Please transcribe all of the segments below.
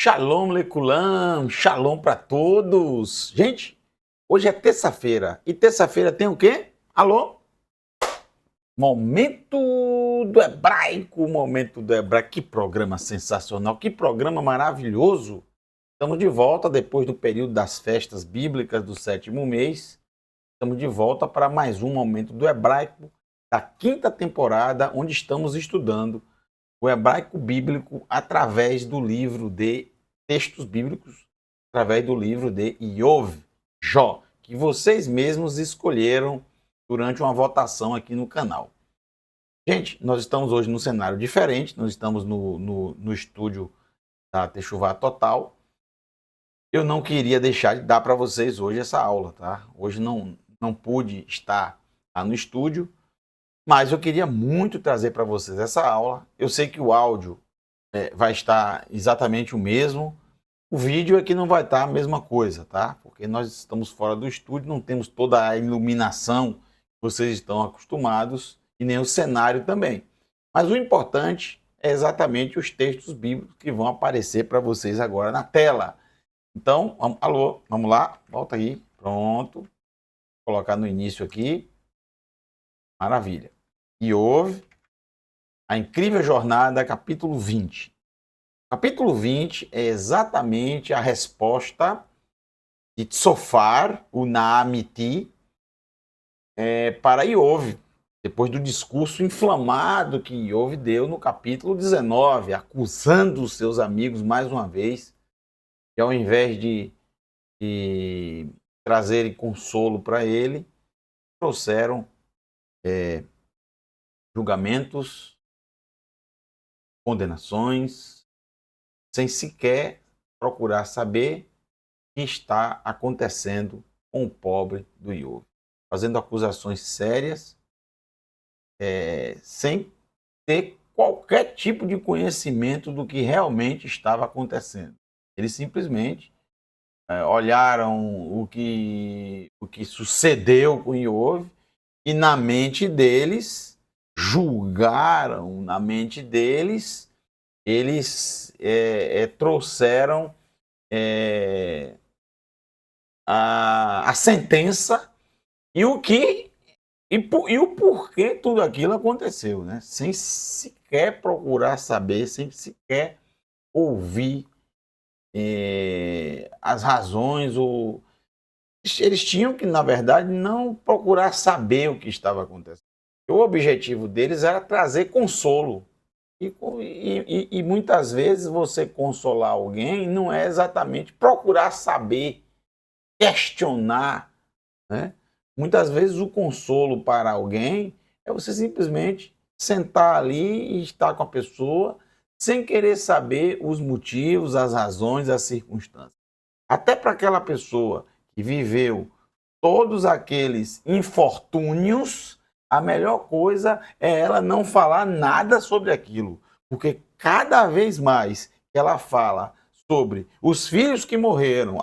Shalom Lekulam, shalom para todos. Gente, hoje é terça-feira e terça-feira tem o quê? Alô? Momento do Hebraico. Que programa sensacional, que programa maravilhoso. Estamos de volta depois do período das festas bíblicas do sétimo mês. Estamos de volta para mais um Momento do Hebraico da quinta temporada, onde estamos estudando o hebraico bíblico através do livro de textos bíblicos, através do livro de Iov, Jó, que vocês mesmos escolheram durante uma votação aqui no canal. Gente, nós estamos hoje num cenário diferente, nós estamos no estúdio da Techuvá Total. Eu não queria deixar de dar para vocês hoje essa aula, tá? Hoje não pude estar lá no estúdio, mas eu queria muito trazer para vocês essa aula. Eu sei que o áudio vai estar exatamente o mesmo. O vídeo é que não vai estar a mesma coisa, tá? Porque nós estamos fora do estúdio, não temos toda a iluminação que vocês estão acostumados e nem o cenário também. Mas o importante é exatamente os textos bíblicos que vão aparecer para vocês agora na tela. Então, alô, vamos lá, volta aí, pronto. Vou colocar no início aqui. Maravilha. Iov, a incrível jornada, capítulo 20. Capítulo 20 é exatamente a resposta de Tzofar, o Naamiti, para Iov, depois do discurso inflamado que Iov deu no capítulo 19, acusando os seus amigos mais uma vez, que ao invés de trazerem consolo para ele, trouxeram julgamentos, condenações, sem sequer procurar saber o que está acontecendo com o pobre do Iov, fazendo acusações sérias, sem ter qualquer tipo de conhecimento do que realmente estava acontecendo. Eles simplesmente olharam o que sucedeu com Iov e na mente deles, julgaram, na mente deles, eles trouxeram a sentença e o porquê tudo aquilo aconteceu, né? Sem sequer procurar saber, sem sequer ouvir as razões. Eles tinham que, na verdade, não procurar saber o que estava acontecendo. O objetivo deles era trazer consolo. E muitas vezes você consolar alguém não é exatamente procurar saber, questionar, né? Muitas vezes o consolo para alguém é você simplesmente sentar ali e estar com a pessoa sem querer saber os motivos, as razões, as circunstâncias. Até para aquela pessoa que viveu todos aqueles infortúnios, a melhor coisa é ela não falar nada sobre aquilo, porque cada vez mais que ela fala sobre os filhos que morreram,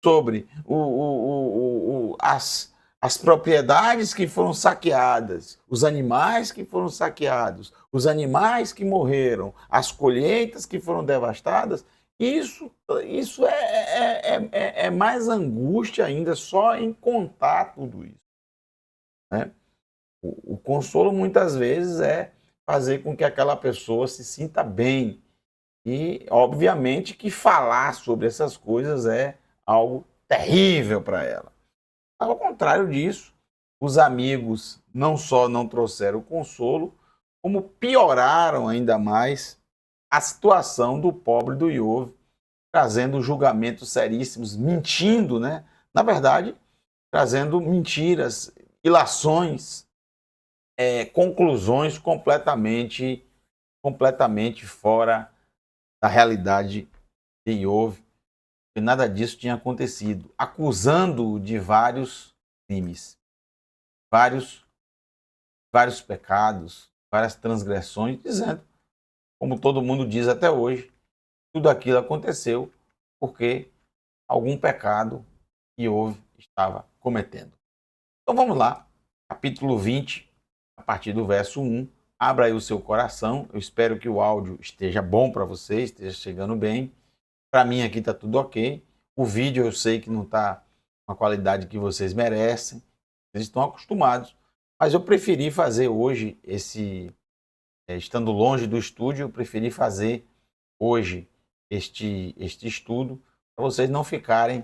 sobre as propriedades que foram saqueadas, os animais que foram saqueados, os animais que morreram, as colheitas que foram devastadas, isso é mais angústia ainda só em contar tudo isso, né? O consolo muitas vezes é fazer com que aquela pessoa se sinta bem e, obviamente, que falar sobre essas coisas é algo terrível para ela. Ao contrário disso, os amigos não só não trouxeram consolo, como pioraram ainda mais a situação do pobre do Iov, trazendo julgamentos seríssimos, mentindo, né? Na verdade, trazendo mentiras, ilações, conclusões completamente fora da realidade de Iov, que nada disso tinha acontecido, acusando-o de vários crimes, vários pecados, várias transgressões, dizendo, como todo mundo diz até hoje, tudo aquilo aconteceu porque algum pecado Iov estava cometendo. Então vamos lá, capítulo 20, a partir do verso 1. Abra aí o seu coração, eu espero que o áudio esteja bom para você, esteja chegando bem. Para mim aqui está tudo ok. O vídeo eu sei que não está com a qualidade que vocês merecem. Vocês estão acostumados. Mas eu preferi fazer hoje estando longe do estúdio, eu preferi fazer hoje este estudo para vocês não ficarem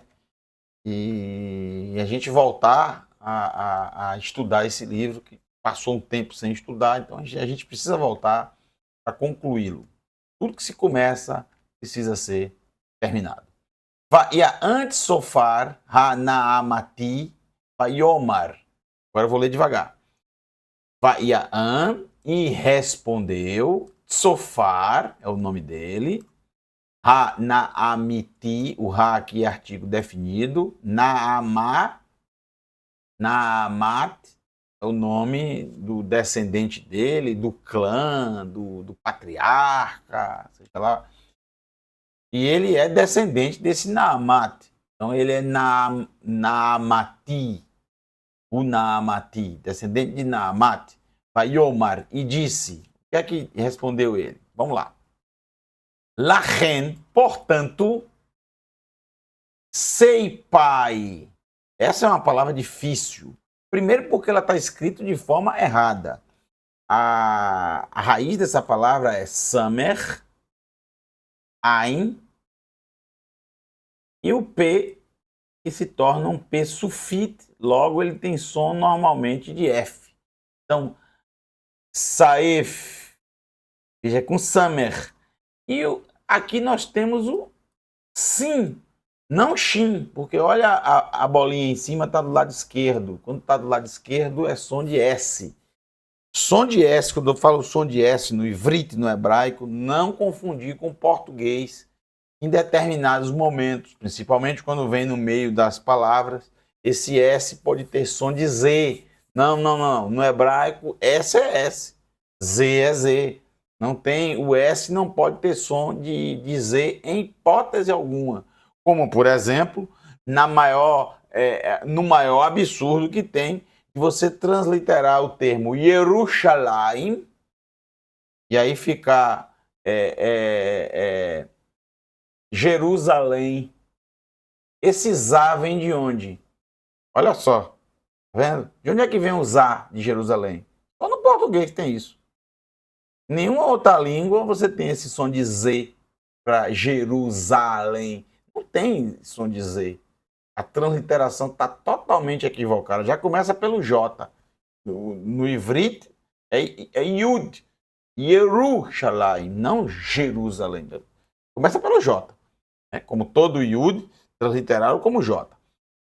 e a gente voltar a estudar esse livro que passou um tempo sem estudar, então a gente precisa voltar para concluí-lo. Tudo que se começa precisa ser terminado. Va'ya'an Tsofar ha'na'amati va'yomar. Agora eu vou ler devagar. Va'ya'an, e respondeu, Tsofar, é o nome dele, Ha'na'amiti, o Ha aqui é artigo definido, Na'amat é o nome do descendente dele, do clã, do patriarca, seja lá. E ele é descendente desse Na'amat. Então ele é Na'amati, o Na'amati, descendente de Na'amat. Va'yomar, e disse, o que é que respondeu ele? Vamos lá. Lachen, portanto, sei pai. Essa é uma palavra difícil. Primeiro porque ela está escrita de forma errada. A raiz dessa palavra é samer, ain, e o P que se torna um P sufit, logo ele tem som normalmente de F. Então, saef, veja, com samer. E aqui nós temos o sim, não shin, porque olha a bolinha em cima está do lado esquerdo. Quando está do lado esquerdo é som de S. Som de S, quando eu falo som de S no ivrit, no hebraico, não confundir com português em determinados momentos, principalmente quando vem no meio das palavras. Esse S pode ter som de Z. Não. No hebraico, S é S, Z é Z. Não tem, o S não pode ter som de Z em hipótese alguma. Como, por exemplo, no maior absurdo que tem, você transliterar o termo Yerushalayim e aí ficar Jerusalém. Esse Zá vem de onde? Olha só, tá vendo? De onde é que vem o Zá de Jerusalém? Só no português tem isso. Nenhuma outra língua você tem esse som de Z para Jerusalém. Não tem som de Z. A transliteração está totalmente equivocada. Já começa pelo J. No ivrit é Yud. Yerushalayim, não Jerusalém. Começa pelo J. Como todo Yud, transliterado como J.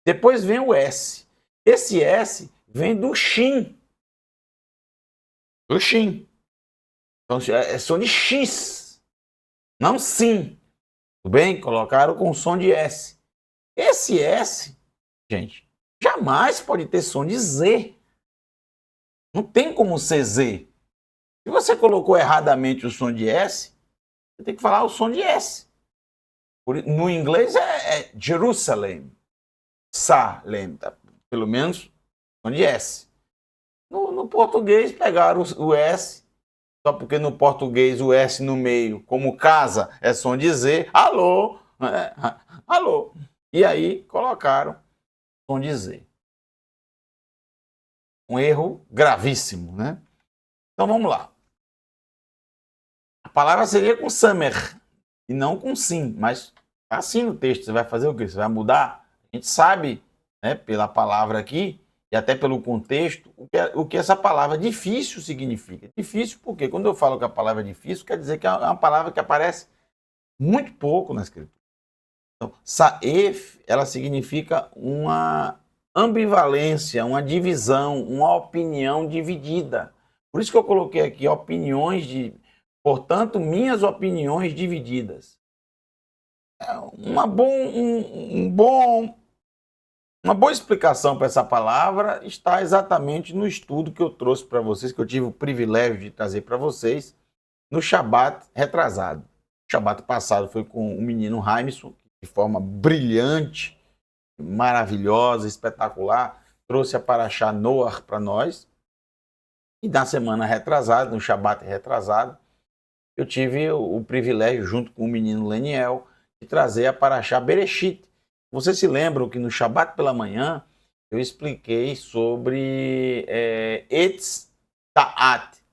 Depois vem o S. Esse S vem do Shin. Do Shin. Então, é som de X, não sim. Tudo bem? Colocaram com som de S. Esse S, gente, jamais pode ter som de Z. Não tem como ser Z. Se você colocou erradamente o som de S, você tem que falar o som de S. No inglês é Jerusalem, Salem, tá? Pelo menos som de S. No português pegaram o S, só porque no português o S no meio, como casa, é som de Z, alô, alô. E aí colocaram som de Z. Um erro gravíssimo, né? Então vamos lá. A palavra seria com samer e não com sim, mas assim no texto você vai fazer o quê? Você vai mudar? A gente sabe, né, pela palavra aqui e até pelo contexto, o que essa palavra difícil significa. Difícil porque quando eu falo que a palavra é difícil, quer dizer que é uma palavra que aparece muito pouco na escritura. Então, saef, ela significa uma ambivalência, uma divisão, uma opinião dividida. Por isso que eu coloquei aqui opiniões portanto, minhas opiniões divididas. Uma boa explicação para essa palavra está exatamente no estudo que eu trouxe para vocês, que eu tive o privilégio de trazer para vocês no Shabat retrasado. O Shabat passado foi com o menino Raimson, que de forma brilhante, maravilhosa, espetacular, trouxe a Parashá Noach para nós. E na semana retrasada, no Shabat retrasado, eu tive o privilégio, junto com o menino Leniel, de trazer a Parashá Bereshit. Vocês se lembram que no Shabat pela manhã eu expliquei sobre Etz Da'at.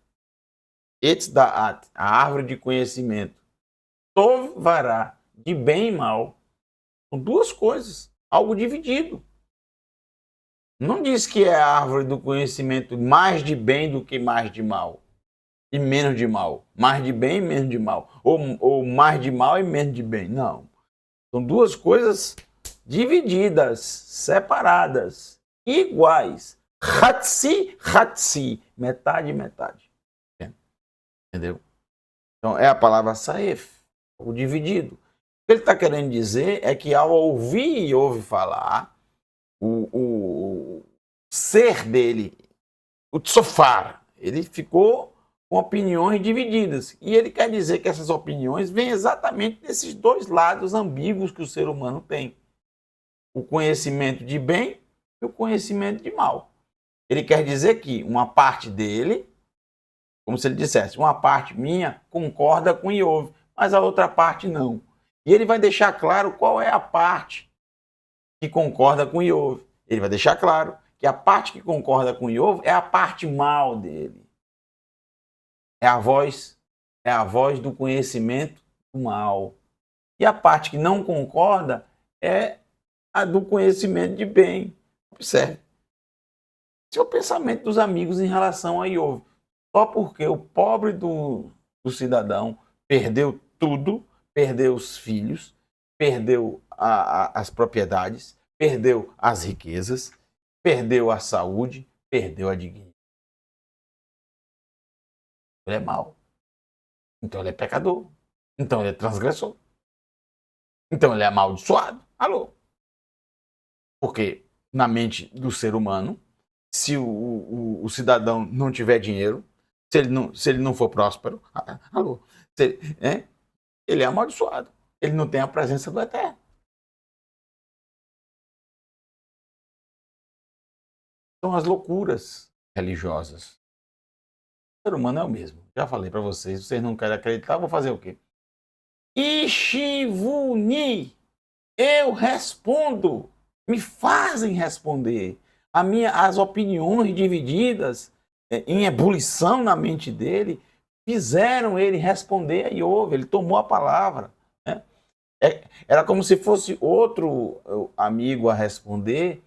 Etz Da'at, a árvore de conhecimento. Tov Vará, de bem e mal. São duas coisas, algo dividido. Não diz que é a árvore do conhecimento mais de bem do que mais de mal. E menos de mal. Mais de bem e menos de mal. Ou mais de mal e menos de bem. Não. São duas coisas divididas, separadas, iguais. Hatsi, hatsi. Metade, metade. Entendeu? Então é a palavra saef, o dividido. O que ele está querendo dizer é que ao ouvir e ouvir falar, o ser dele, o tsofar, ele ficou com opiniões divididas. E ele quer dizer que essas opiniões vêm exatamente desses dois lados ambíguos que o ser humano tem. O conhecimento de bem e o conhecimento de mal. Ele quer dizer que uma parte dele, como se ele dissesse, uma parte minha concorda com Iov, mas a outra parte não. E ele vai deixar claro qual é a parte que concorda com Iov. Ele vai deixar claro que a parte que concorda com Iov é a parte mal dele. É a voz do conhecimento do mal. E a parte que não concorda é a do conhecimento de bem. Observe. Esse é o pensamento dos amigos em relação a Iov. Só porque o pobre do cidadão perdeu tudo, perdeu os filhos, perdeu as propriedades, perdeu as riquezas, perdeu a saúde, perdeu a dignidade. Ele é mau. Então ele é pecador. Então ele é transgressor. Então ele é amaldiçoado. Alô? Porque na mente do ser humano, se o cidadão não tiver dinheiro, se ele não for próspero, alô? Ele é amaldiçoado. Ele não tem a presença do Eterno. São as loucuras religiosas. O ser humano é o mesmo. Já falei para vocês. Vocês não querem acreditar, vou fazer o quê? Ishivuni. Eu respondo. Me fazem responder. As opiniões divididas em ebulição na mente dele fizeram ele responder a Iov. Ele tomou a palavra. Né? Era como se fosse outro amigo a responder,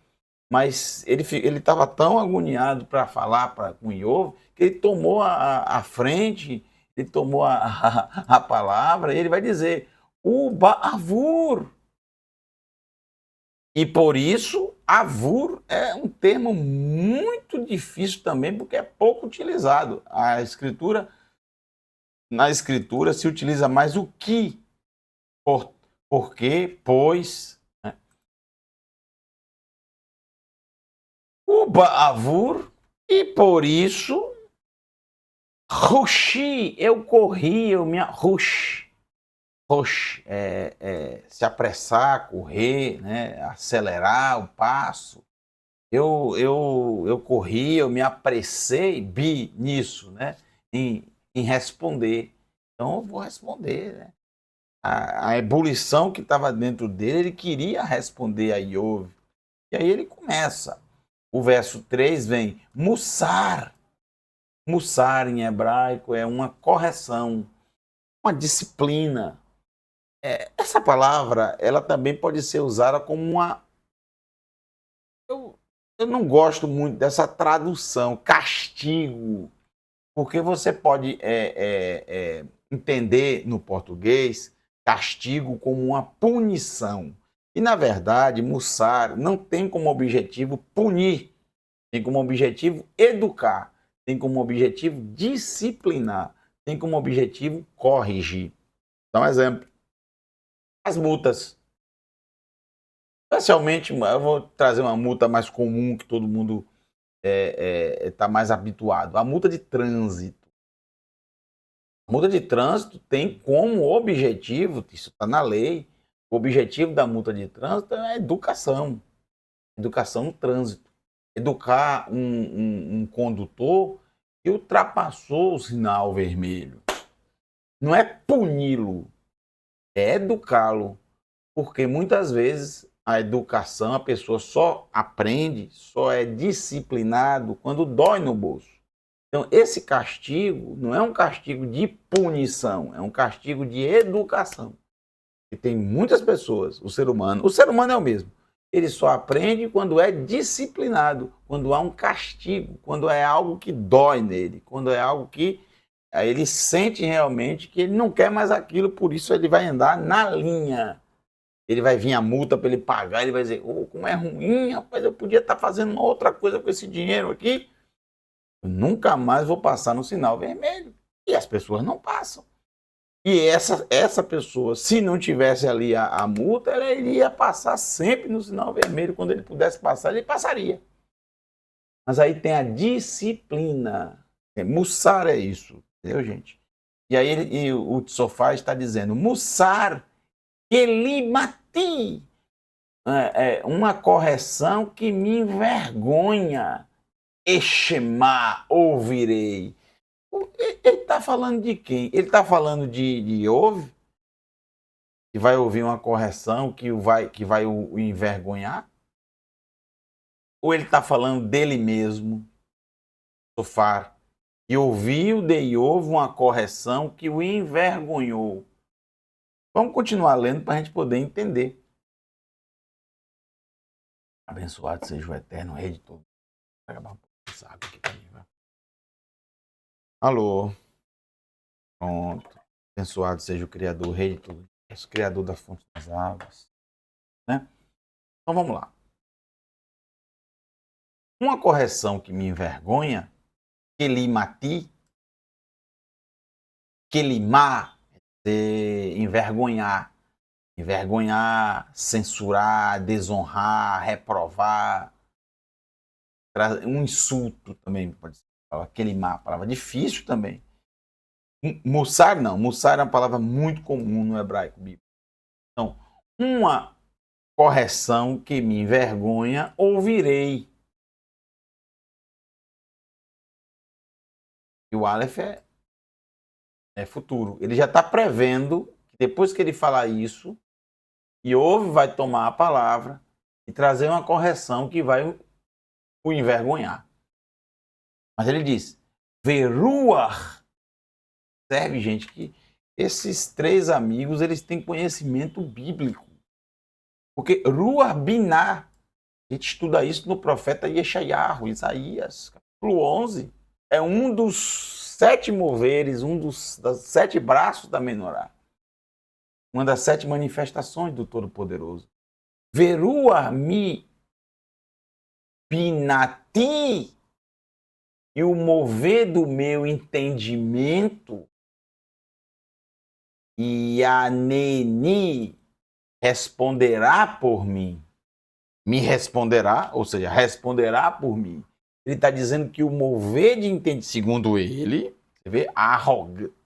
mas ele estava tão agoniado para falar com Iov que ele tomou a frente, ele tomou a palavra, e ele vai dizer, o Ba'avur. E por isso, Avur é um termo muito difícil também, porque é pouco utilizado. Na escritura se utiliza mais o que, porque, pois. Né? O Ba'avur, e por isso, Rushi, eu corri, Rush, se apressar, correr, né? Acelerar o passo. Eu corri, eu me apressei nisso, né? Em responder. Então eu vou responder, né? A ebulição que estava dentro dele, ele queria responder a Iov. E aí ele começa. O verso 3 vem Mussar. Mussar em hebraico é uma correção, uma disciplina. Essa palavra, ela também pode ser usada como uma... Eu não gosto muito dessa tradução, castigo, porque você pode entender no português castigo como uma punição. E, na verdade, Mussar não tem como objetivo punir, tem como objetivo educar, tem como objetivo disciplinar, tem como objetivo corrigir. Dá um exemplo. As multas. Especialmente, eu vou trazer uma multa mais comum que todo mundo está mais habituado. A multa de trânsito. A multa de trânsito tem como objetivo, isso está na lei, o objetivo da multa de trânsito é a educação. Educação no trânsito. Educar um condutor que ultrapassou o sinal vermelho. Não é puni-lo, é educá-lo. Porque muitas vezes a educação, a pessoa só aprende, só é disciplinado quando dói no bolso. Então, esse castigo não é um castigo de punição, é um castigo de educação. E tem muitas pessoas, o ser humano é o mesmo. Ele só aprende quando é disciplinado, quando há um castigo, quando é algo que dói nele, quando é algo que ele sente realmente que ele não quer mais aquilo, por isso ele vai andar na linha. Ele vai vir a multa para ele pagar, ele vai dizer, oh, como é ruim, rapaz, eu podia estar fazendo uma outra coisa com esse dinheiro aqui. Eu nunca mais vou passar no sinal vermelho. E as pessoas não passam. E essa pessoa, se não tivesse ali a multa, ela iria passar sempre no sinal vermelho. Quando ele pudesse passar, ele passaria. Mas aí tem a disciplina. Mussar é isso, entendeu, gente? E aí o sofá está dizendo, mussar kelimati. Uma correção que me envergonha. Eshema, ouvirei. Ele está falando de quem? Ele está falando de ouve? Que vai ouvir uma correção que vai o envergonhar? Ou ele está falando dele mesmo, Sofar, e ouviu de Iov uma correção que o envergonhou? Vamos continuar lendo para a gente poder entender. Abençoado seja o eterno Rei de tudo. Vou acabar um pouco dessa água aqui para mim, vai. Alô? Pronto. Abençoado seja o Criador, Rei de tudo. O Criador da fonte das águas. Né? Então vamos lá. Uma correção que me envergonha, kelimati, kelimá, envergonhar. Envergonhar, censurar, desonrar, reprovar. Um insulto também pode ser. Kelimá, palavra difícil também. Mussar não. Mussar é uma palavra muito comum no hebraico bíblico. Então, uma correção que me envergonha, ouvirei. E o Aleph é futuro. Ele já está prevendo que depois que ele falar isso, Iov vai tomar a palavra e trazer uma correção que vai o envergonhar. Mas ele diz, Veruach. Serve, gente, que esses três amigos, eles têm conhecimento bíblico. Porque Ruach Binah, a gente estuda isso no profeta Yeshayahu, Isaías, capítulo 11. É um dos 7 moveres, dos 7 braços da menorá. Uma das 7 manifestações do Todo-Poderoso. Veruach mi binati, e o mover do meu entendimento, e a Neni responderá por mim. Me responderá, ou seja, responderá por mim. Ele está dizendo que o mover de entendimento, segundo ele, você vê,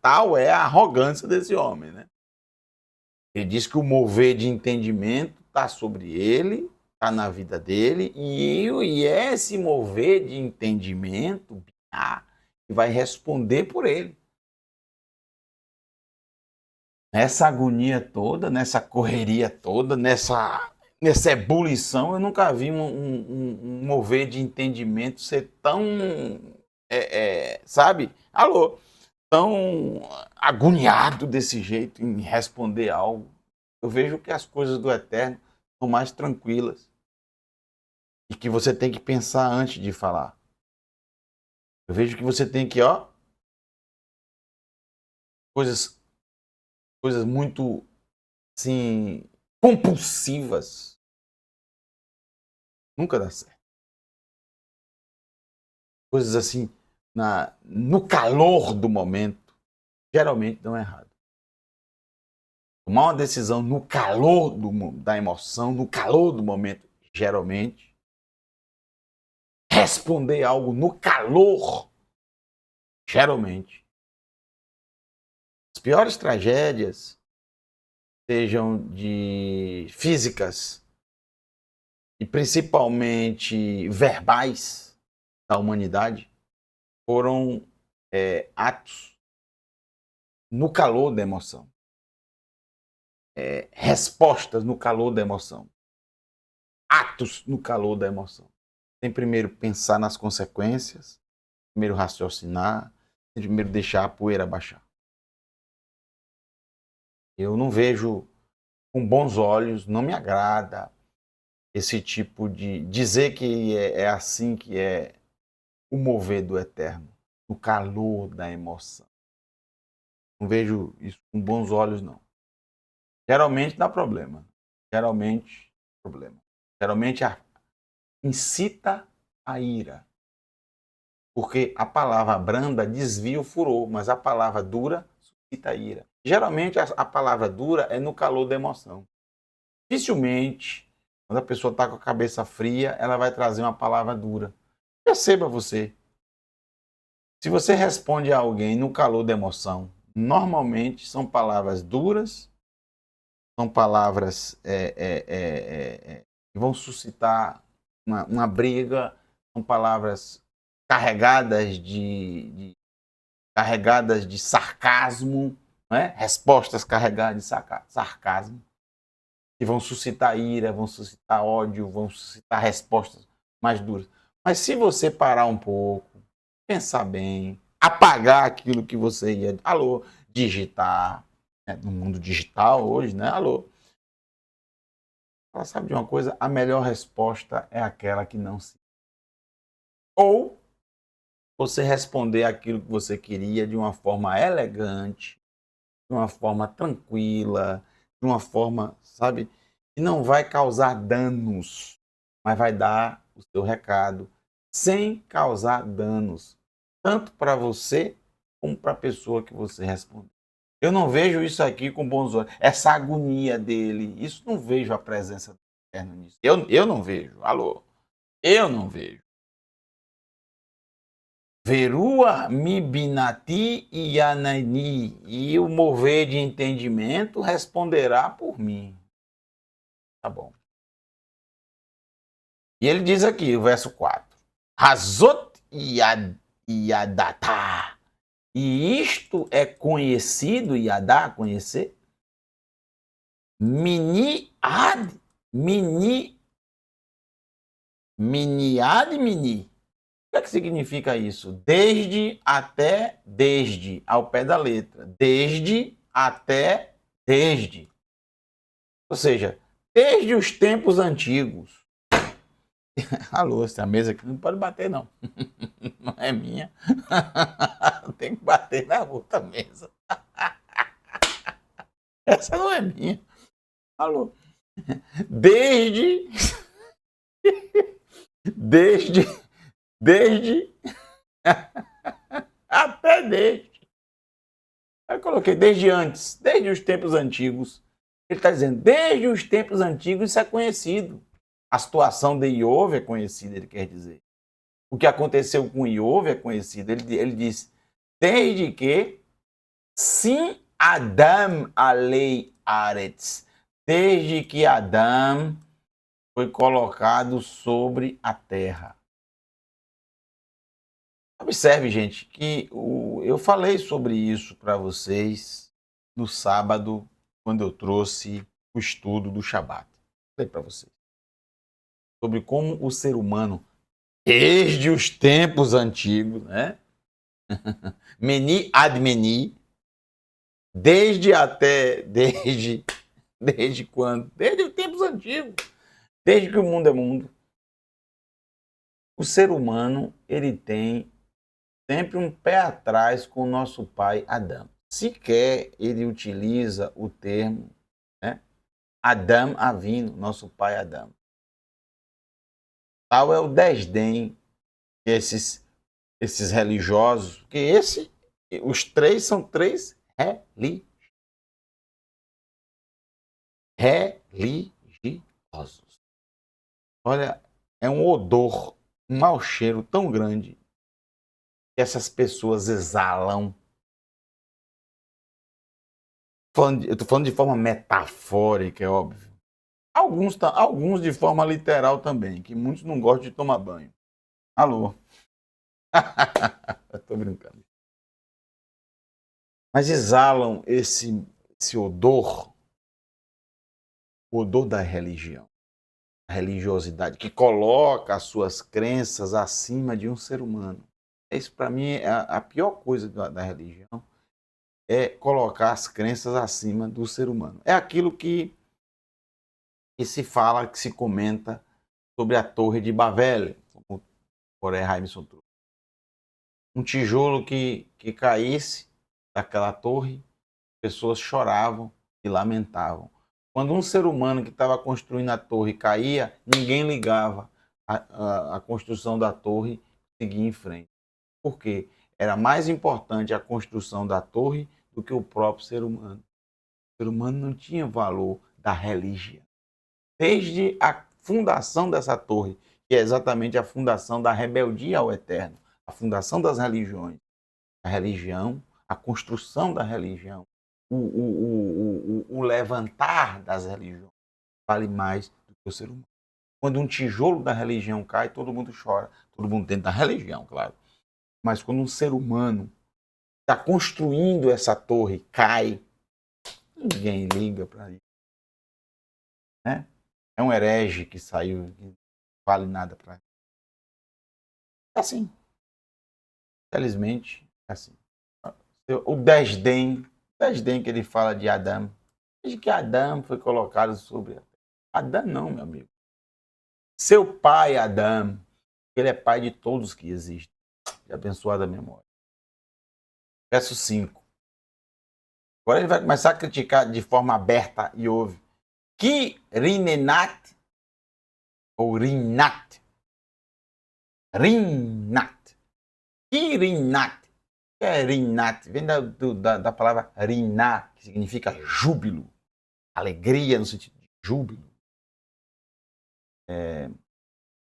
tal é a arrogância desse homem, né? Ele diz que o mover de entendimento está sobre ele, está na vida dele, e esse mover de entendimento vai responder por ele. Nessa agonia toda, nessa correria toda, nessa ebulição, eu nunca vi um mover de entendimento ser tão, sabe? Alô? Tão agoniado desse jeito em responder algo. Eu vejo que as coisas do Eterno são mais tranquilas e que você tem que pensar antes de falar. Eu vejo que você tem que, coisas muito, assim, compulsivas. Nunca dá certo. Coisas assim, no calor do momento, geralmente dão errado. Tomar uma decisão no calor da emoção, no calor do momento, geralmente. Responder algo no calor, geralmente. As piores tragédias, sejam de físicas e principalmente verbais da humanidade, foram atos no calor da emoção. respostas no calor da emoção, atos no calor da emoção. Tem primeiro pensar nas consequências, primeiro raciocinar, tem primeiro deixar a poeira baixar. Eu não vejo com bons olhos, não me agrada esse tipo de dizer que é assim que é o mover do eterno, no calor da emoção. Não vejo isso com bons olhos, não. Geralmente dá problema. Geralmente, problema. Geralmente incita a ira. Porque a palavra branda desvia o furor, mas a palavra dura suscita a ira. Geralmente a palavra dura é no calor da emoção. Dificilmente, quando a pessoa está com a cabeça fria, ela vai trazer uma palavra dura. Perceba você. Se você responde a alguém no calor da emoção, normalmente são palavras duras, são palavras que vão suscitar uma briga, são palavras carregadas de sarcasmo, né? Respostas carregadas de sarcasmo, que vão suscitar ira, vão suscitar ódio, vão suscitar respostas mais duras. Mas se você parar um pouco, pensar bem, apagar aquilo que você ia, digitar, né? No mundo digital hoje, né? Ela sabe de uma coisa? A melhor resposta é aquela que não se... Ou você responder aquilo que você queria de uma forma elegante, de uma forma tranquila, de uma forma, sabe, que não vai causar danos, mas vai dar o seu recado sem causar danos, tanto para você como para a pessoa que você responde. Eu não vejo isso aqui com bons olhos, essa agonia dele, isso não vejo a presença do Eterno nisso. Eu não vejo, eu não vejo. Verua mi binati yanani, e o mover de entendimento responderá por mim. Tá bom. E ele diz aqui, o verso 4. Hazot yadata. E isto é conhecido, yadá, conhecer? Mini, mini. O que significa isso? Desde, ao pé da letra. Desde até desde. Ou seja, desde os tempos antigos. Alô, essa mesa aqui não pode bater, não. Não é minha. Tem que bater na outra mesa. Essa não é minha. Alô. Desde. Desde. Desde. Até desde. Aí eu coloquei desde antes, desde os tempos antigos. Ele está dizendo, desde os tempos antigos isso é conhecido. A situação de Iove é conhecida, ele quer dizer. O que aconteceu com Iove é conhecido. Ele diz, desde que sim Adam alei aretz, desde que Adão foi colocado sobre a terra. Observe, gente, que eu falei sobre isso para vocês no sábado, quando eu trouxe o estudo do Shabat. Falei para vocês sobre como o ser humano, desde os tempos antigos, né? Meni ad meni, desde quando? Desde os tempos antigos, desde que o mundo é mundo. O ser humano, ele tem sempre um pé atrás com o nosso pai Adão. Sequer ele utiliza o termo, né? Adão Avino, nosso pai Adão. Tal é o desdém que esses religiosos, porque os três são três religiosos. Olha, é um odor, um mau cheiro tão grande que essas pessoas exalam. Eu estou falando de forma metafórica, é óbvio. Alguns de forma literal também, que muitos não gostam de tomar banho. Alô? Estou brincando. Mas exalam esse odor o odor da religião, a religiosidade, que coloca as suas crenças acima de um ser humano. Isso, para mim, é a pior coisa da religião, é colocar as crenças acima do ser humano. É aquilo que se fala, que se comenta sobre a Torre de Babel, como o Coré Raimson trouxe. Um tijolo que caísse daquela torre, pessoas choravam e lamentavam. Quando um ser humano que estava construindo a torre caía, ninguém ligava. A construção da torre seguia em frente. Por quê? Era mais importante a construção da torre do que o próprio ser humano. O ser humano não tinha valor da religião. Desde a fundação dessa torre, que é exatamente a fundação da rebeldia ao eterno, a fundação das religiões, a religião, a construção da religião, o levantar das religiões vale mais do que o ser humano. Quando um tijolo da religião cai, todo mundo chora, todo mundo dentro da religião, claro. Mas quando um ser humano está construindo essa torre, cai, ninguém liga para isso. Né? É um herege que saiu, não vale nada para ele. É assim. Felizmente, é assim. O desdém que ele fala de Adão, desde que Adão foi colocado sobre a terra. Adão não, meu amigo. Seu pai, Adão, ele é pai de todos que existem. De abençoada memória. Verso 5. Agora ele vai começar a criticar de forma aberta e ouve. Que Rinenat, ou Rinat, Rinat, que Rinat, que é Rinat, vem da palavra Riná, que significa júbilo, alegria no sentido de júbilo. É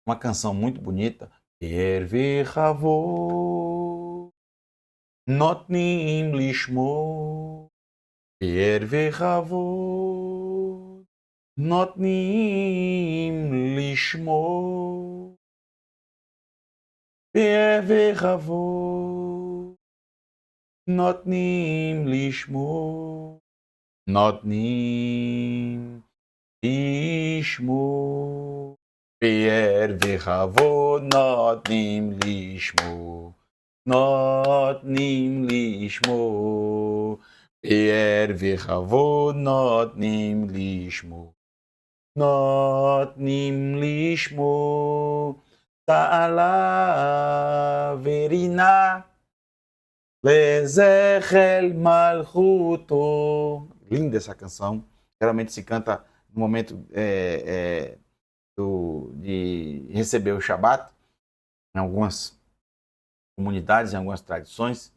uma canção muito bonita. Ervechavo, notnim lishmo, Ervechavo, notnim lishmo, Ervechavo, notnim lishmo, notnim lishmo. Be'er v'chavod notnim lishmo, notnim lishmo. Be'er v'chavod notnim lishmo, notnim lishmo. Ta'ala verina lezechel malchuto. Linda essa canção. Geralmente se canta no momento de receber o Shabat, em algumas comunidades, em algumas tradições,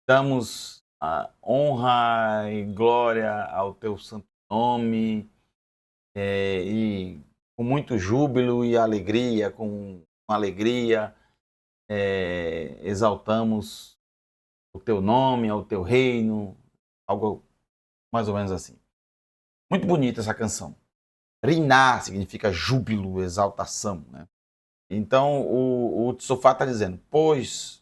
damos a honra e glória ao teu santo nome, e com muito júbilo e alegria, com alegria, exaltamos o teu nome, ao teu reino, algo mais ou menos assim. Muito bonita essa canção. Riná significa júbilo, exaltação. Né? Então, o Tsofá está dizendo, pois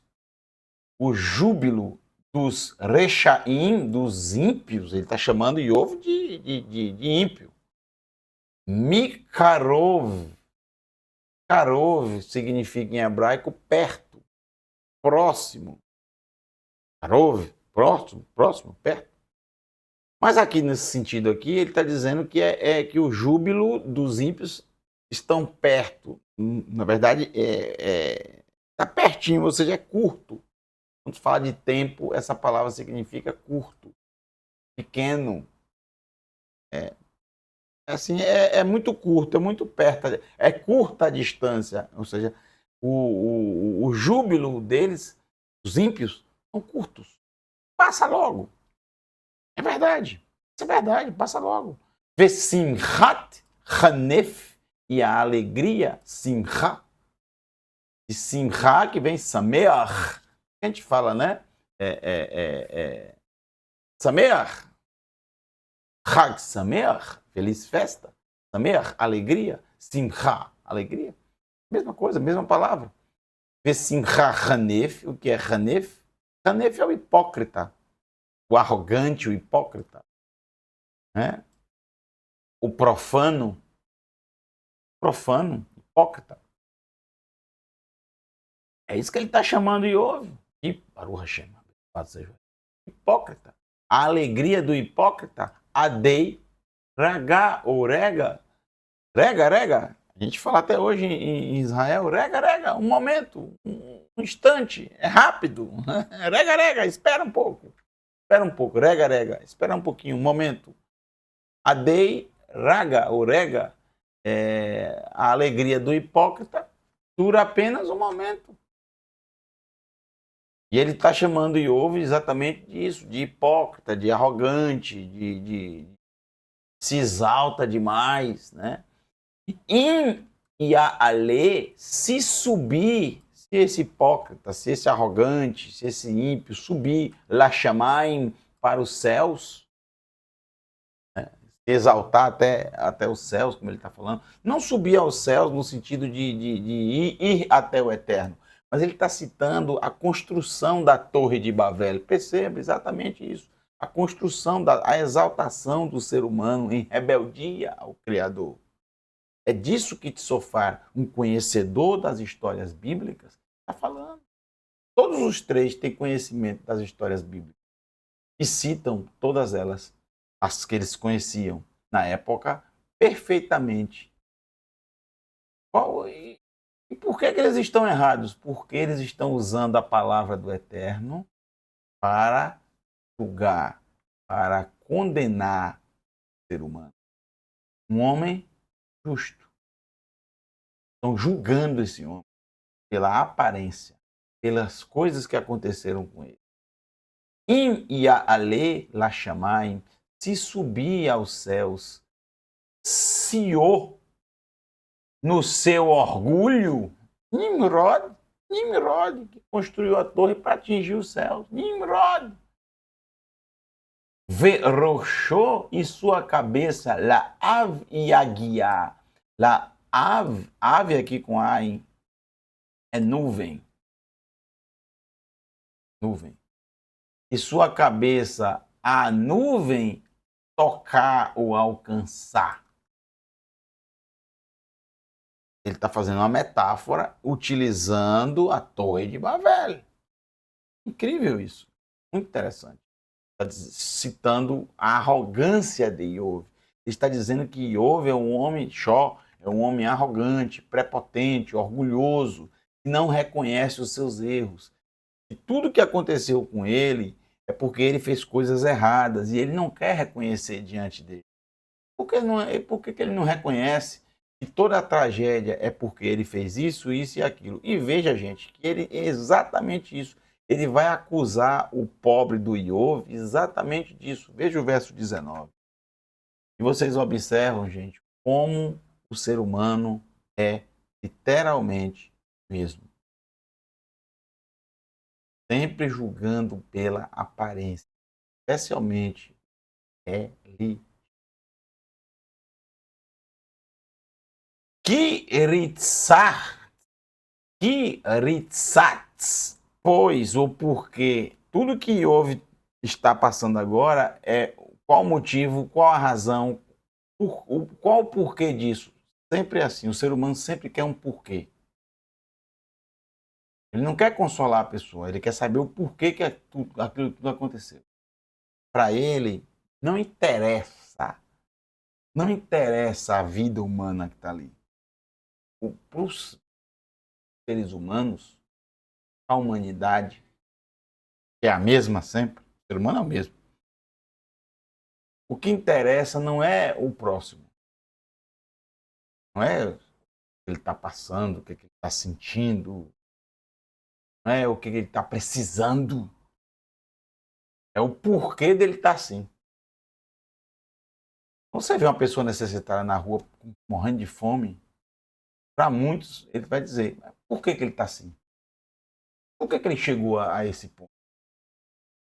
o júbilo dos rechaim, dos ímpios, ele está chamando Iov de ímpio. Mikarov. Karov significa em hebraico perto, próximo. Karov, próximo, perto. Mas aqui, nesse sentido aqui, ele está dizendo que que o júbilo dos ímpios estão perto. Na verdade, está pertinho, ou seja, é curto. Quando se fala de tempo, essa palavra significa curto, pequeno. É muito curto, é muito perto. É curta a distância. Ou seja, o júbilo deles, os ímpios, são curtos. Passa logo. É verdade. Isso é verdade, passa logo. Vê simchat, hanef, e a alegria, simcha. De simcha que vem sameach. A gente fala, né? Sameach. Chag sameach, feliz festa. Sameach, alegria. Simcha, alegria. Mesma coisa, mesma palavra. Vê simcha, hanef. O que é hanef? Hanef é o hipócrita. O arrogante, o hipócrita. né? O profano, hipócrita. É isso que ele está chamando Iov. E Baruch Hashem, hipócrita. A alegria do hipócrita, adei, ragá ou rega. Rega. A gente fala até hoje em Israel, rega, um momento, um instante, é rápido. Rega, espera um pouco, rega, espera um pouquinho, um momento. Adei, raga ou rega, a alegria do hipócrita dura apenas um momento. E ele está chamando Iov exatamente disso, de hipócrita, de arrogante, de se exalta demais, né? E a Ale, se subir, se esse hipócrita, se esse arrogante, se esse ímpio subir, lá chamarem para os céus, né? Exaltar até os céus, como ele está falando, não subir aos céus no sentido de ir até o eterno, mas ele está citando a construção da Torre de Babel. Perceba exatamente isso. A construção, a exaltação do ser humano em rebeldia ao Criador. É disso que Tsofar, um conhecedor das histórias bíblicas, está falando. Todos os três têm conhecimento das histórias bíblicas e citam todas elas, as que eles conheciam na época, perfeitamente. E por que eles estão errados? Porque eles estão usando a palavra do Eterno para julgar, para condenar o ser humano. Um homem justo. Estão julgando esse homem pela aparência, pelas coisas que aconteceram com ele. Im Ya'ale Lachamaim, se subir aos céus, Siô, no seu orgulho, Nimrod, que construiu a torre para atingir os céus, Nimrod. Veroxô e sua cabeça, La'av Yagiá, La'av, ave aqui com A, hein? É nuvem. E sua cabeça, a nuvem, tocar ou alcançar. Ele está fazendo uma metáfora utilizando a Torre de Babel. Incrível isso. Muito interessante. Está citando a arrogância de Iov. Ele está dizendo que Iov é um homem é um homem arrogante, prepotente, orgulhoso, que não reconhece os seus erros. E tudo que aconteceu com ele é porque ele fez coisas erradas e ele não quer reconhecer diante dele. Por que ele não reconhece que toda a tragédia é porque ele fez isso e aquilo? E veja, gente, que ele é exatamente isso. Ele vai acusar o pobre do Iov exatamente disso. Veja o verso 19. E vocês observam, gente, como o ser humano é literalmente mesmo. Sempre julgando pela aparência, especialmente ele. Kiritsats, pois ou porque tudo que houve está passando agora é qual o motivo, qual a razão, qual o porquê disso. Sempre é assim, o ser humano sempre quer um porquê. Ele não quer consolar a pessoa, ele quer saber o porquê que aquilo tudo aconteceu. Para ele, não interessa a vida humana que está ali. Para os seres humanos, a humanidade, que é a mesma sempre, o ser humano é o mesmo. O que interessa não é o próximo, não é o que ele está passando, o que ele está sentindo, não é o que ele está precisando, é o porquê dele estar assim. Você vê uma pessoa necessitada na rua, morrendo de fome, para muitos ele vai dizer, por que ele está assim? Por que ele chegou a esse ponto?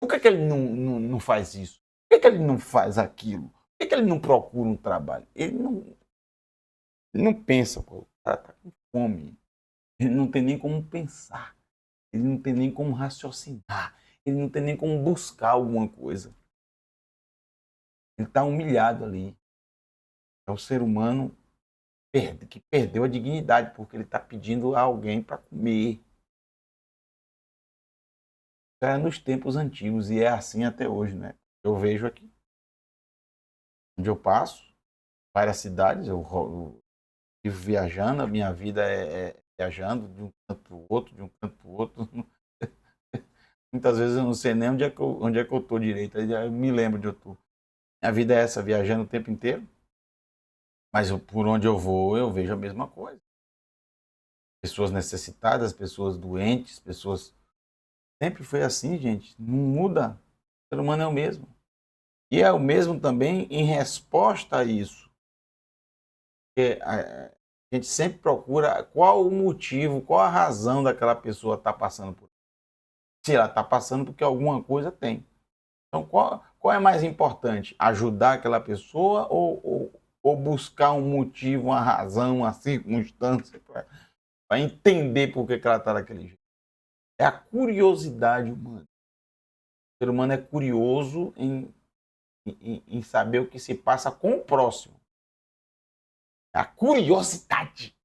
Por que ele não faz isso? Por que ele não faz aquilo? Por que ele não procura um trabalho? Ele não pensa, pô, o cara está com fome. Ele não tem nem como pensar. Ele não tem nem como raciocinar. Ele não tem nem como buscar alguma coisa. Ele está humilhado ali. É o ser humano que perdeu a dignidade, porque ele está pedindo a alguém para comer. Era nos tempos antigos e é assim até hoje, né? Eu vejo aqui, onde eu passo, várias cidades, eu vivo viajando, a minha vida é viajando de um canto para o outro, de um canto para o outro. Muitas vezes eu não sei nem onde é que eu estou direito, aí eu me lembro de onde eu estou. Minha vida é essa, viajando o tempo inteiro, mas por onde eu vou, eu vejo a mesma coisa. Pessoas necessitadas, pessoas doentes, pessoas... Sempre foi assim, gente, não muda. O ser humano é o mesmo. E é o mesmo também em resposta a isso. Porque a gente sempre procura qual o motivo, qual a razão daquela pessoa estar passando por isso. Se ela está passando porque alguma coisa tem. Então, qual é mais importante? Ajudar aquela pessoa ou buscar um motivo, uma razão, uma circunstância para entender por que ela está daquele jeito? É a curiosidade humana. O ser humano é curioso em saber o que se passa com o próximo. A curiosidade de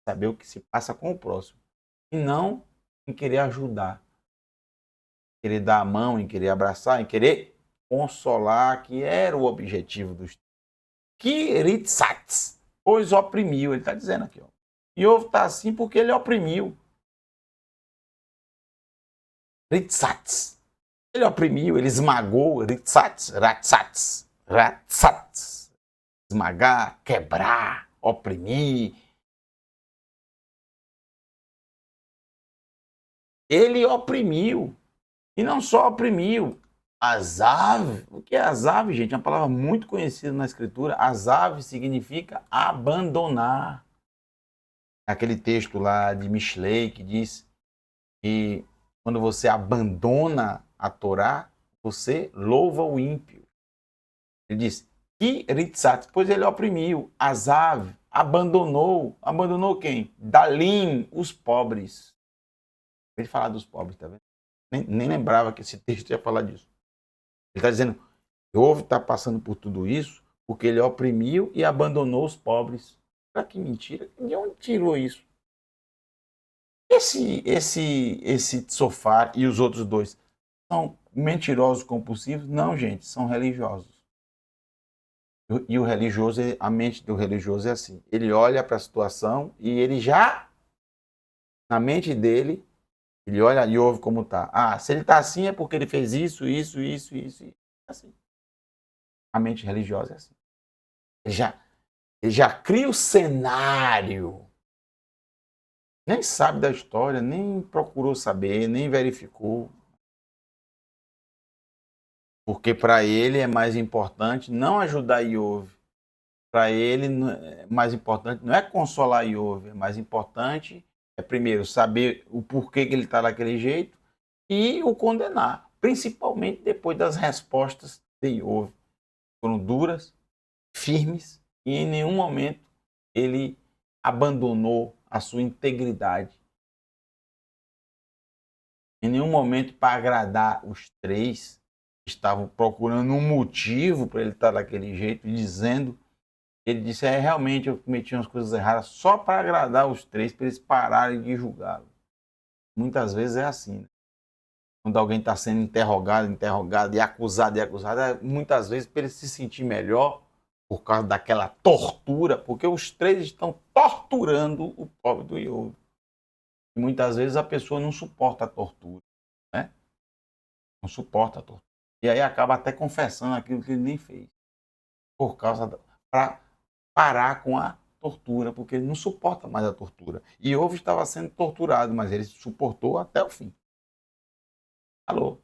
saber o que se passa com o próximo. E não em querer ajudar, em querer dar a mão, em querer abraçar, em querer consolar, que era o objetivo dos Kiritsats, pois oprimiu. Ele está dizendo aqui, ó. Iov está assim porque ele oprimiu. Ritsats. Ele oprimiu, ele esmagou. Ritsats, ratsats, ratsats. Esmagar, quebrar, oprimir. Ele oprimiu. E não só oprimiu. Azav. O que é azav, gente? É uma palavra muito conhecida na escritura. Azav significa abandonar. Aquele texto lá de Mishlei que diz que quando você abandona a Torá, você louva o ímpio. Ele diz, Kiritsat, pois ele oprimiu. Azav, abandonou. Abandonou quem? Dalim, os pobres. Ele falar dos pobres, tá vendo? Nem lembrava que esse texto ia falar disso. Ele está dizendo, Iov está passando por tudo isso porque ele oprimiu e abandonou os pobres. Olha que mentira. De onde tirou isso? Esse sofá e os outros dois são mentirosos compulsivos? Não, gente, são religiosos. E o religioso, a mente do religioso é assim. Ele olha para a situação e ele já, na mente dele, ele olha e ouve como está. Ah, se ele está assim é porque ele fez isso, isso, isso, isso. Assim. A mente religiosa é assim. Ele já cria o cenário. Nem sabe da história, nem procurou saber, nem verificou. Porque para ele é mais importante não ajudar Iov. Para ele, mais importante não é consolar Iov, é mais importante é primeiro saber o porquê que ele está daquele jeito e o condenar, principalmente depois das respostas de Iov. Foram duras, firmes e em nenhum momento ele abandonou a sua integridade. Em nenhum momento, para agradar os três, estavam procurando um motivo para ele estar daquele jeito, dizendo, ele disse, realmente eu cometi umas coisas erradas só para agradar os três, para eles pararem de julgá-lo. Muitas vezes é assim, né? Quando alguém está sendo interrogado, e acusado, muitas vezes para ele se sentir melhor, por causa daquela tortura, porque os três estão torturando o pobre do Iov. E muitas vezes a pessoa não suporta a tortura, né? Não suporta a tortura. E aí acaba até confessando aquilo que ele nem fez. Por causa para parar com a tortura, porque ele não suporta mais a tortura. E Iov estava sendo torturado, mas ele suportou até o fim. Alô?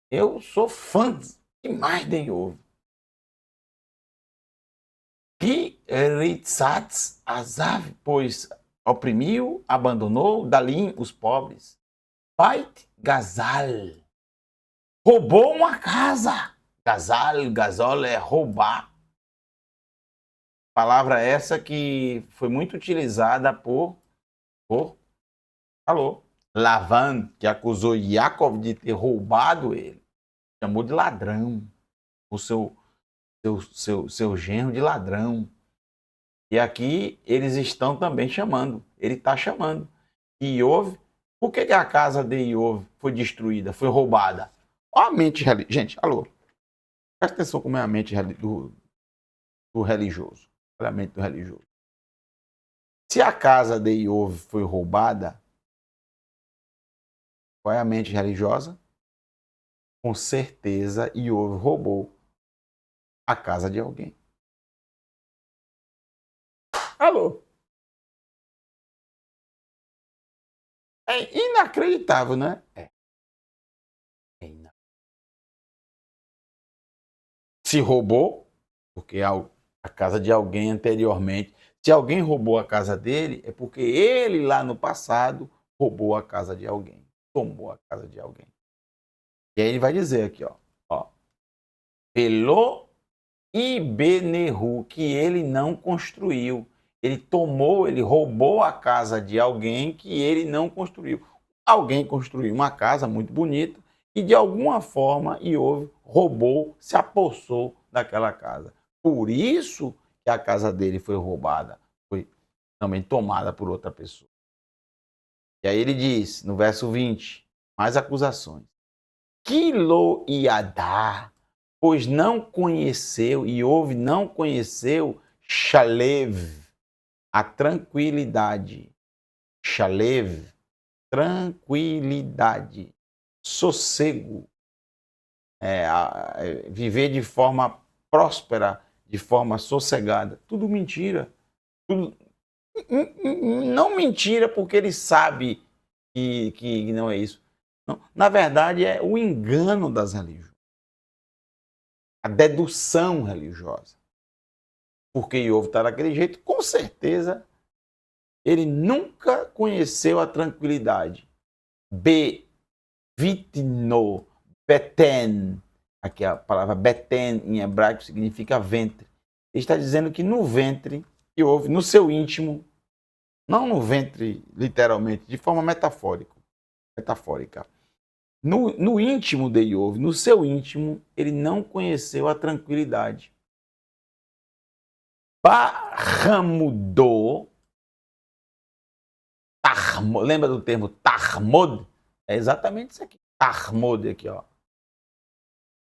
Eu sou fã demais de Iov. Kiritsat Azav, pois oprimiu, abandonou, Dalim, os pobres. Bait Gazal, roubou uma casa. Gazal é roubar. Palavra essa que foi muito utilizada por Lavan, que acusou Yaakov de ter roubado ele. Chamou de ladrão. o seu genro de ladrão. E aqui eles estão também chamando, ele está chamando. E Iov, por que a casa de Iov foi destruída, foi roubada? Olha a mente religiosa. Gente, alô, presta atenção como é a mente do religioso. Olha a mente do religioso. Se a casa de Iov foi roubada, qual é a mente religiosa? Com certeza Iov roubou a casa de alguém. Alô? É inacreditável, né? É inacreditável. Se roubou, porque a casa de alguém anteriormente, se alguém roubou a casa dele, é porque ele lá no passado roubou a casa de alguém, tomou a casa de alguém. E aí ele vai dizer aqui, ó, Pelô e Benehu, que ele não construiu. Ele tomou, ele roubou a casa de alguém que ele não construiu. Alguém construiu uma casa muito bonita e de alguma forma Iov roubou, se apossou daquela casa. Por isso que a casa dele foi roubada, foi também tomada por outra pessoa. E aí ele diz, no verso 20, mais acusações. Quilo Iadá, pois não conheceu, Iov não conheceu Shalev, a tranquilidade. Shalev, tranquilidade, sossego, viver de forma próspera, de forma sossegada. Tudo mentira. Tudo, não mentira porque ele sabe que não é isso. Não, na verdade, é o engano das religiões. A dedução religiosa. Porque Iov está daquele jeito, com certeza ele nunca conheceu a tranquilidade. Vitno, beten, aqui a palavra beten em hebraico significa ventre. Ele está dizendo que no ventre que houve, no seu íntimo, não no ventre literalmente, de forma metafórica. No íntimo de Iov, no seu íntimo, ele não conheceu a tranquilidade. Barramudô, lembra do termo Tarmod? É exatamente isso aqui. Tarmod aqui, ó.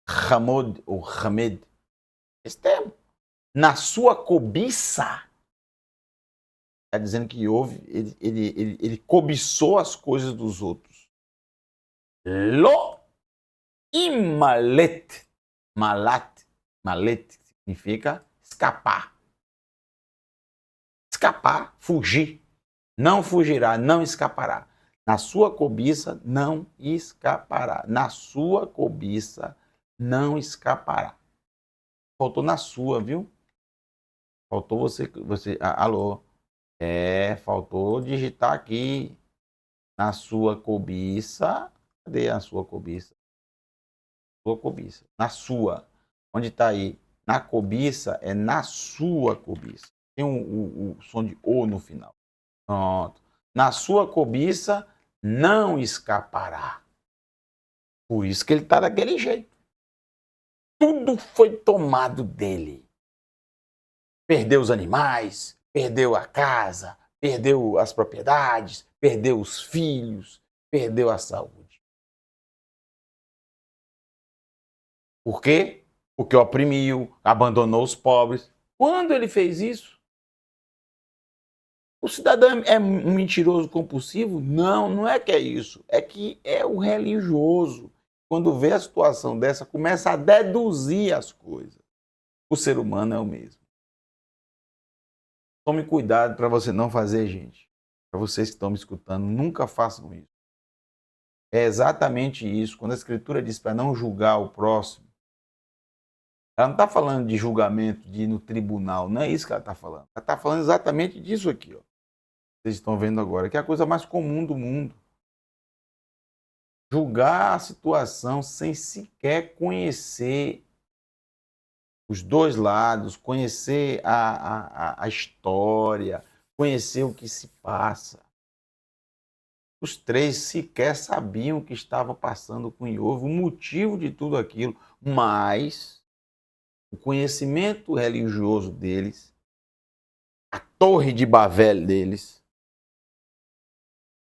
Hamod ou Hamed. Esse termo. Na sua cobiça. Está dizendo que houve, ele cobiçou as coisas dos outros. Lo imalet. Malet significa escapar. Escapar, fugir. Não fugirá, não escapará. Na sua cobiça não escapará. Na sua cobiça não escapará. Faltou na sua, viu? Faltou você alô. Faltou digitar aqui na sua cobiça. Cadê a sua cobiça? Sua cobiça. Na sua. Onde está aí? Na cobiça é na sua cobiça. Tem o som de O no final. Pronto. Na sua cobiça não escapará. Por isso que ele está daquele jeito. Tudo foi tomado dele. Perdeu os animais, perdeu a casa, perdeu as propriedades, perdeu os filhos, perdeu a saúde. Por quê? Porque oprimiu, abandonou os pobres. Quando ele fez isso? O cidadão é um mentiroso compulsivo? Não, não é que é isso. É que é o religioso. Quando vê a situação dessa, começa a deduzir as coisas. O ser humano é o mesmo. Tome cuidado para você não fazer, gente. Para vocês que estão me escutando, nunca façam isso. É exatamente isso. Quando a Escritura diz para não julgar o próximo, ela não está falando de julgamento, de ir no tribunal. Não é isso que ela está falando. Ela está falando exatamente disso aqui, ó. Vocês estão vendo agora, que é a coisa mais comum do mundo. Julgar a situação sem sequer conhecer os dois lados, conhecer a história, conhecer o que se passa. Os três sequer sabiam o que estava passando com Iov, o motivo de tudo aquilo, mas o conhecimento religioso deles, a torre de Babel deles,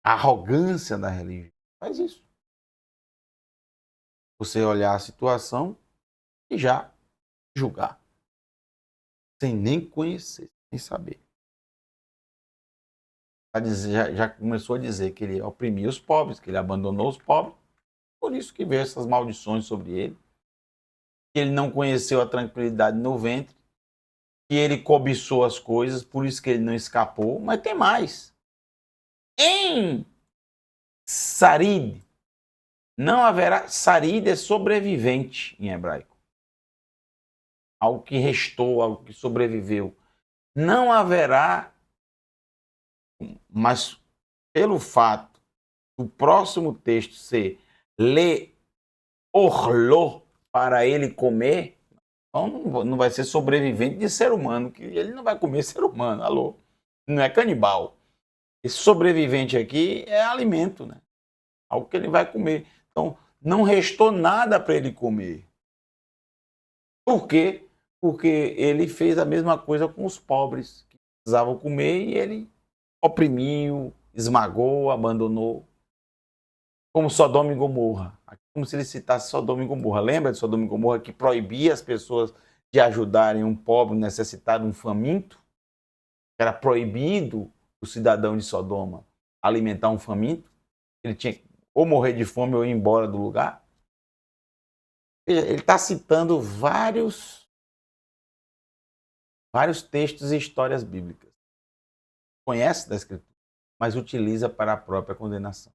a arrogância da religião. Faz isso. Você olhar a situação e já julgar, sem nem conhecer, sem saber. Já começou a dizer que ele oprimia os pobres, que ele abandonou os pobres, por isso que veio essas maldições sobre ele, que ele não conheceu a tranquilidade no ventre, que ele cobiçou as coisas, por isso que ele não escapou, mas tem mais. Em Sarid, não haverá, Sarid é sobrevivente em hebraico, algo que restou, algo que sobreviveu. Não haverá, mas pelo fato do próximo texto ser le orlo, para ele comer, então não vai ser sobrevivente de ser humano, que ele não vai comer ser humano, alô, não é canibal. Esse sobrevivente aqui é alimento, né? Algo que ele vai comer. Então, não restou nada para ele comer. Por quê? Porque ele fez a mesma coisa com os pobres, que precisavam comer, e ele oprimiu, esmagou, abandonou. Como Sodoma e Gomorra. Como se ele citasse Sodoma e Gomorra. Lembra de Sodoma e Gomorra, que proibia as pessoas de ajudarem um pobre, um necessitado, um faminto? Era proibido o cidadão de Sodoma alimentar um faminto. Ele tinha que ou morrer de fome ou ir embora do lugar. Veja, ele está citando vários textos e histórias bíblicas. Conhece da Escritura, mas utiliza para a própria condenação.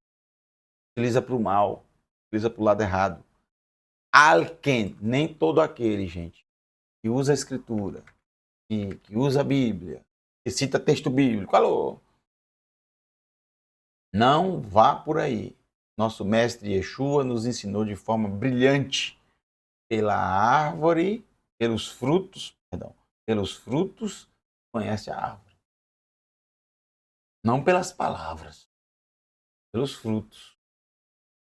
Utiliza para o mal, utiliza para o lado errado. Alquem, nem todo aquele, gente, que usa a Escritura, que usa a Bíblia, que cita texto bíblico, alô, não vá por aí. Nosso mestre Yeshua nos ensinou de forma brilhante, pela árvore, pelos frutos conhece a árvore. Não pelas palavras, pelos frutos.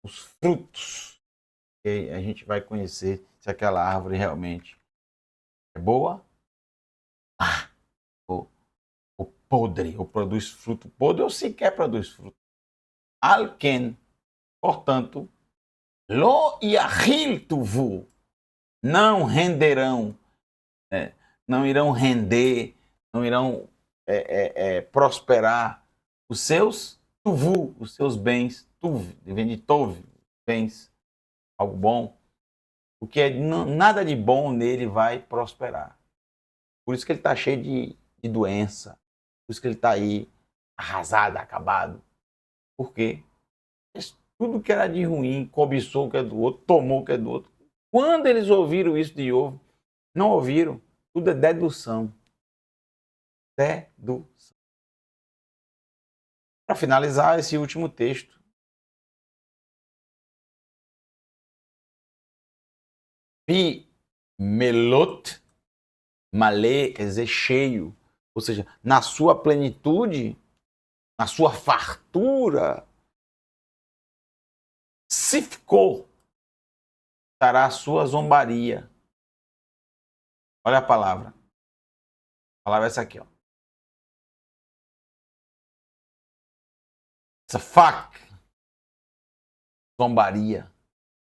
Os frutos. E a gente vai conhecer se aquela árvore realmente é boa ou podre, ou produz fruto podre, ou sequer produz fruto. Alken, portanto, lo yahil tuvu, não renderão, não irão render, não irão prosperar os seus tuvu, os seus bens, tuv, vem de tov, bens, algo bom, porque nada de bom nele vai prosperar. Por isso que ele está cheio de doença, por isso que ele está aí arrasado, acabado. Por quê? Tudo que era de ruim, cobiçou o que é do outro, tomou o que é do outro. Quando eles ouviram isso de Iov, não ouviram. Tudo é dedução. Dedução. Para finalizar esse último texto. Pi melot, malé, quer dizer cheio. Ou seja, na sua plenitude, na sua fartura, se ficou, estará a sua zombaria. Olha a palavra. A palavra é essa aqui, ó. Safak. Zombaria.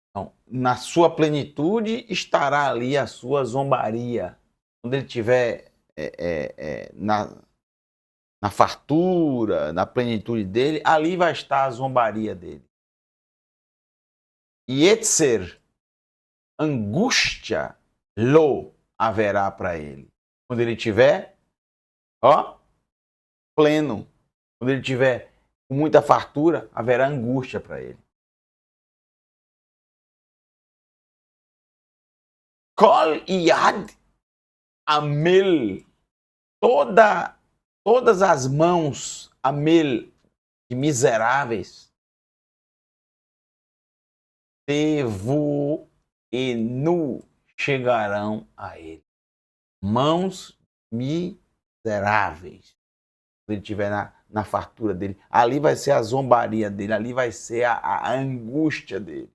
Então, na sua plenitude estará ali a sua zombaria. Quando ele estiver na fartura, na plenitude dele, ali vai estar a zombaria dele. Yetzer, angústia, lo haverá para ele. Quando ele estiver, pleno. Quando ele estiver com muita fartura, haverá angústia para ele. Kol yad amel, todas as mãos amel, de miseráveis, tevu e nu chegarão a ele. Mãos miseráveis. Quando ele estiver na fartura dele, ali vai ser a zombaria dele, ali vai ser a angústia dele.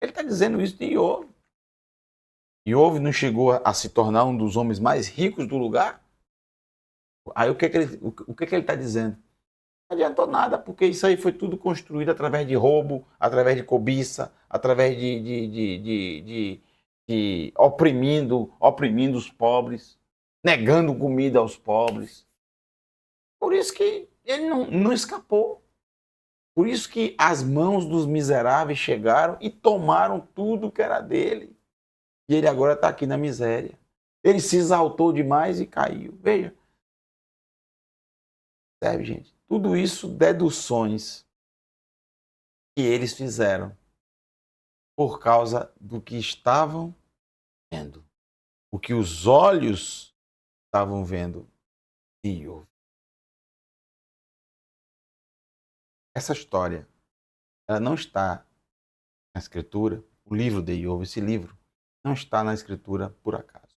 Ele está dizendo isso de Iov. Iov não chegou a se tornar um dos homens mais ricos do lugar? Aí o que que ele está dizendo? Não adiantou nada, porque isso aí foi tudo construído através de roubo, através de cobiça, através de oprimindo os pobres, negando comida aos pobres. Por isso que ele não escapou. Por isso que as mãos dos miseráveis chegaram e tomaram tudo que era dele. E ele agora está aqui na miséria. Ele se exaltou demais e caiu. Veja. Percebe, gente? Tudo isso deduções que eles fizeram por causa do que estavam vendo. O que os olhos estavam vendo de Iov. Essa história, ela não está na escritura, o livro de Iov, esse livro, não está na escritura por acaso.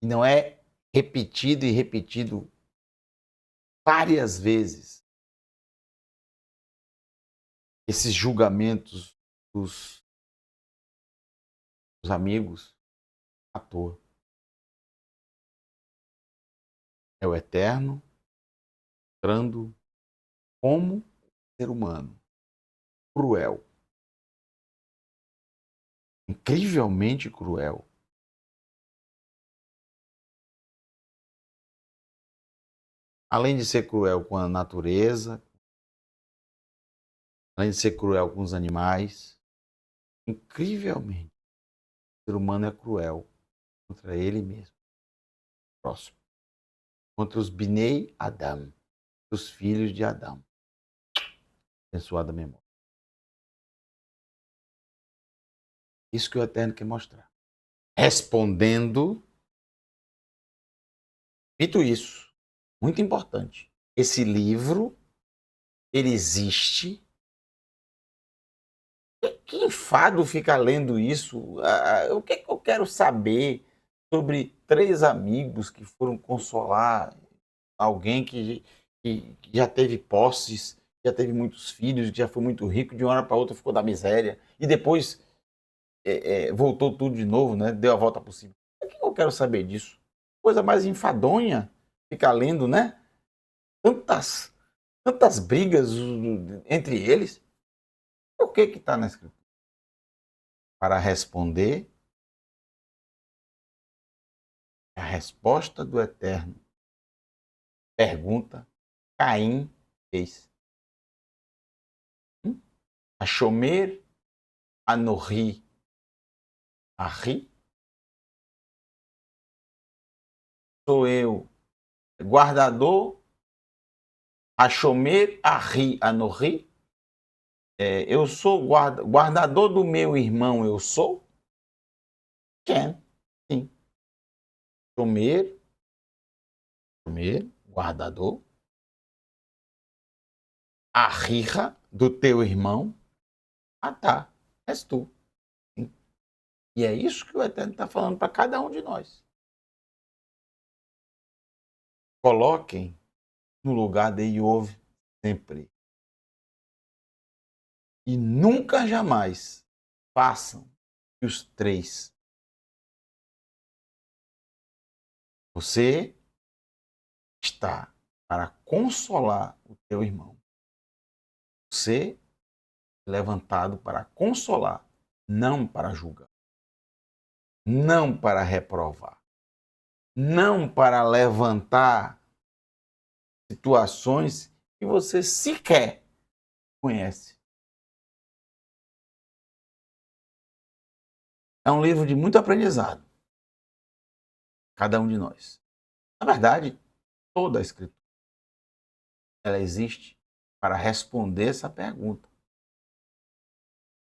E não é repetido e repetido várias vezes esses julgamentos dos amigos à toa. É o Eterno mostrando como ser humano cruel, incrivelmente cruel, além de ser cruel com a natureza, além de ser cruel com os animais, incrivelmente o ser humano é cruel contra ele mesmo, próximo, contra os Bnei Adam, os filhos de Adão. Abençoada memória. Isso que o Eterno quer mostrar. Respondendo, dito isso, muito importante, esse livro, ele existe. Que enfado ficar lendo isso? O que eu quero saber sobre 3 amigos que foram consolar alguém que já teve posses, já teve muitos filhos, que já foi muito rico, de uma hora para outra ficou da miséria, e depois voltou tudo de novo, né? Deu a volta por cima. O que eu quero saber disso? Coisa mais enfadonha ficar lendo, né? Tantas brigas entre eles. O que está na escritura? Para responder a resposta do Eterno. Pergunta Caim fez. Ashomer Anohi Ahi? Sou eu, guardador Ashomer Ahi Anohi? Eu sou guardador do meu irmão, eu sou? Quem? Sim. Shomer, guardador. Arriha, do teu irmão. Ah, tá. És tu. Sim. E é isso que o Eterno está falando para cada um de nós. Coloquem no lugar de Iov sempre. E nunca jamais façam que os 3. Você está para consolar o teu irmão. Você é levantado para consolar, não para julgar. Não para reprovar. Não para levantar situações que você sequer conhece. É um livro de muito aprendizado. Cada um de nós. Na verdade, toda a Escritura, ela existe para responder essa pergunta.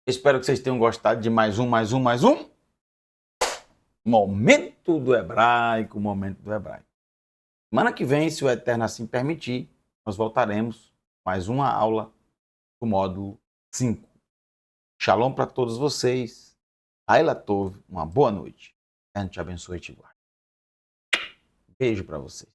Espero que vocês tenham gostado de mais um. Momento do Hebraico, Momento do Hebraico. Semana que vem, se o Eterno assim permitir, nós voltaremos mais uma aula do módulo 5. Shalom para todos vocês. Laila Tov, uma boa noite. Eterno te abençoe e te guarde. Beijo para vocês.